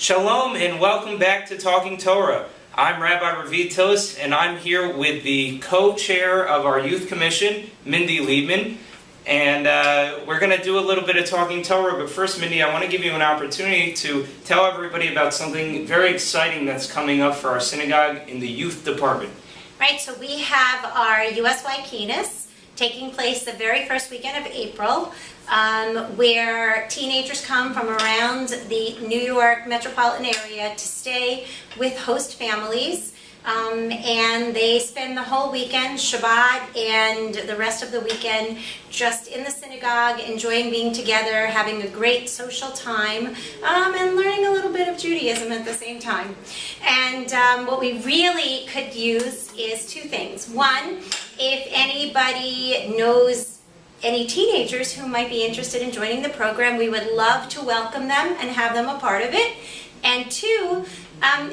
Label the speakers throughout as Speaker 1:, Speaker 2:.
Speaker 1: Shalom and welcome back to Talking Torah. I'm Rabbi Ravid Tilles and I'm here with the co-chair of our youth commission, Mindy Liebman. And we're going to do a little bit of Talking Torah, but first, Mindy, I want to give you an opportunity to tell everybody about something very exciting that's coming up for our synagogue in the youth department.
Speaker 2: Right, so we have our USY Kines taking place the very first weekend of April, where teenagers come from around the New York metropolitan area to stay with host families. And they spend the whole weekend, Shabbat and the rest of the weekend, just in the synagogue, enjoying being together, having a great social time, and learning a little bit of Judaism at the same time. And what we really could use is two things. One, if anybody knows any teenagers who might be interested in joining the program, we would love to welcome them and have them a part of it. And two,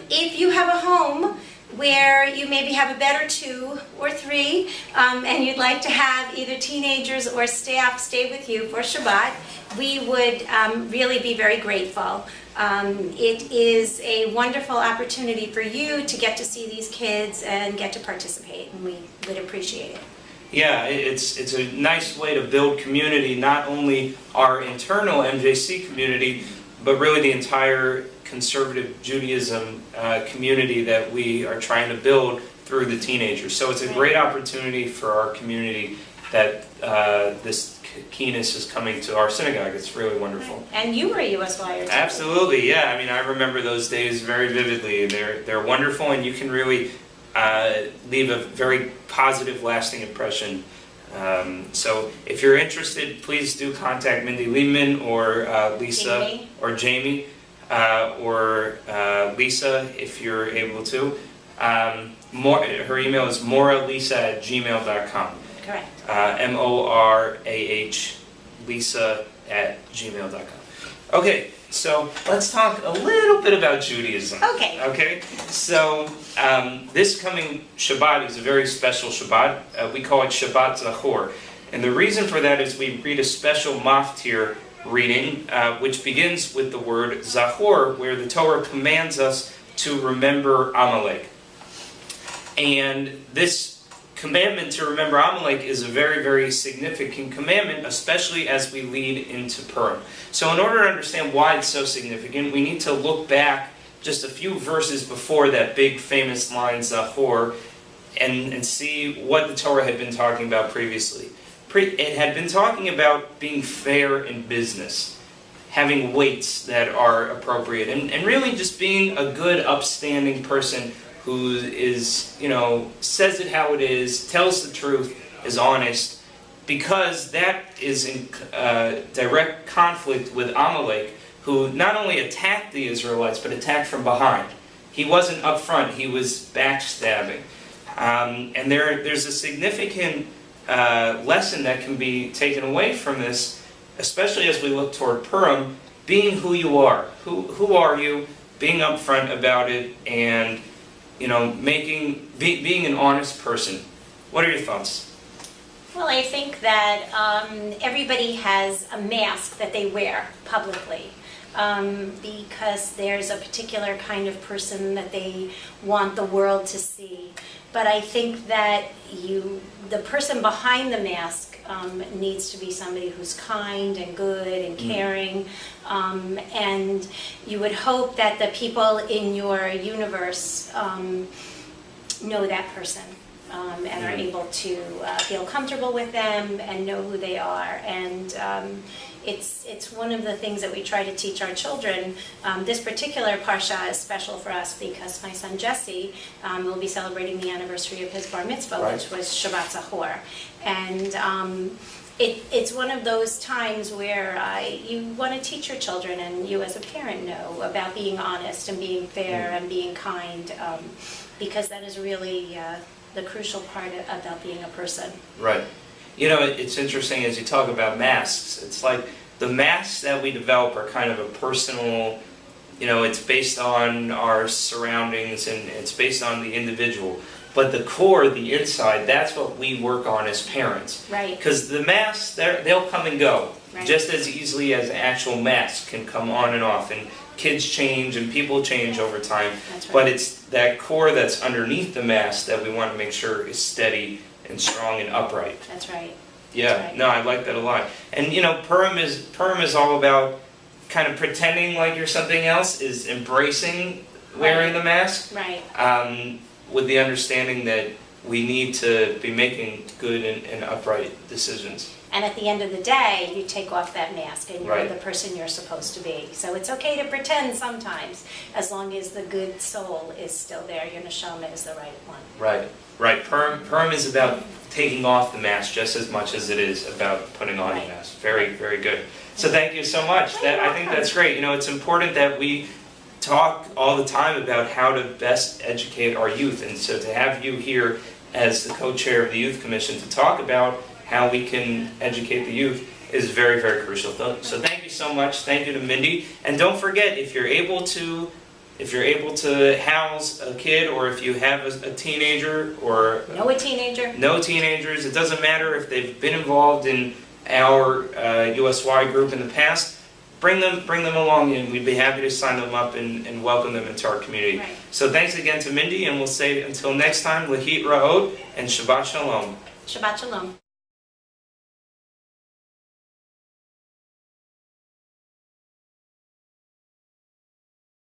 Speaker 2: if you have a home where you maybe have a bed or two or three, and you'd like to have either teenagers or staff stay with you for Shabbat, we would really be very grateful. It is a wonderful opportunity for you to get to see these kids and get to participate, and we would appreciate it.
Speaker 1: Yeah, it's a nice way to build community, not only our internal MJC community, but really the entire conservative Judaism community that we are trying to build through the teenagers. So it's a great opportunity for our community that this Kines is coming to our synagogue. It's really wonderful.
Speaker 2: And you were a USYer too.
Speaker 1: Absolutely, yeah. I mean, I remember those days very vividly. They're wonderful, and you can really leave a very positive, lasting impression. So if you're interested, please do contact Mindy Liebman or Lisa or Jamie. Or Lisa, if you're able to. Her email is moralisa@gmail.com.
Speaker 2: Correct.
Speaker 1: MORAH Lisa@gmail.com. Okay, so let's talk a little bit about Judaism. Okay, so this coming Shabbat is a very special Shabbat. We call it Shabbat Zachor. And the reason for that is we read a special maftir reading, which begins with the word Zachor, where the Torah commands us to remember Amalek. And this commandment to remember Amalek is a very, very significant commandment, especially as we lead into Purim. So in order to understand why it's so significant, we need to look back just a few verses before that big famous line, Zachor, and see what the Torah had been talking about previously. It had been talking about being fair in business, having weights that are appropriate, and really just being a good, upstanding person who is, says it how it is, tells the truth, is honest, because that is in direct conflict with Amalek, who not only attacked the Israelites, but attacked from behind. He wasn't up front, he was backstabbing. And there's a significant lesson that can be taken away from this, especially as we look toward Purim, being who you are. Who are you? Being upfront about it, and being an honest person. What are your thoughts?
Speaker 2: Well, I think that everybody has a mask that they wear publicly. Because there's a particular kind of person that they want the world to see. But I think that the person behind the mask needs to be somebody who's kind and good and caring. And you would hope that the people in your universe know that person and are able to feel comfortable with them and know who they are. And it's one of the things that we try to teach our children. This particular parsha is special for us because my son Jesse will be celebrating the anniversary of his bar mitzvah, which was Shabbat Zachor. And it's one of those times where you want to teach your children, and you as a parent know, about being honest and being fair and being kind, because that is really the crucial part about being a person.
Speaker 1: Right. It's interesting as you talk about masks. It's like the masks that we develop are kind of a personal, it's based on our surroundings and it's based on the individual. But the core, the inside, that's what we work on as parents.
Speaker 2: Right.
Speaker 1: Because the masks, they'll come and go. Right. Just as easily as an actual mask can come on and off. And kids change and people change over time.
Speaker 2: That's right.
Speaker 1: But it's that core that's underneath the mask that we want to make sure is steady and strong and upright.
Speaker 2: That's right.
Speaker 1: Yeah,
Speaker 2: That's right.
Speaker 1: no, I like that a lot. And you know, Purim is all about kind of pretending like you're something else, is embracing wearing the mask,
Speaker 2: Right.
Speaker 1: with the understanding that we need to be making good and upright decisions.
Speaker 2: And at the end of the day, you take off that mask and you're
Speaker 1: Right.
Speaker 2: the person you're supposed to be. So it's okay to pretend sometimes, as long as the good soul is still there. Your neshama is the right one.
Speaker 1: Right, right. Purim is about taking off the mask just as much as it is about putting on
Speaker 2: Right.
Speaker 1: the mask. Very, very good. So thank you so much.
Speaker 2: You're
Speaker 1: I think
Speaker 2: welcome.
Speaker 1: that's great. You know, it's important that we talk all the time about how to best educate our youth. And so to have you here as the co-chair of the Youth Commission to talk about how we can educate the youth is very, very crucial. So thank you so much. Thank you to Mindy. And don't forget, if you're able to house a kid, or if you have a teenager, or
Speaker 2: Know a teenager?
Speaker 1: no teenagers, it doesn't matter if they've been involved in our USY group in the past, bring them along, and we'd be happy to sign them up and welcome them into our community.
Speaker 2: Right.
Speaker 1: So thanks again to Mindy, and we'll say until next time, Lahit Ra'ot and Shabbat Shalom.
Speaker 2: Shabbat Shalom.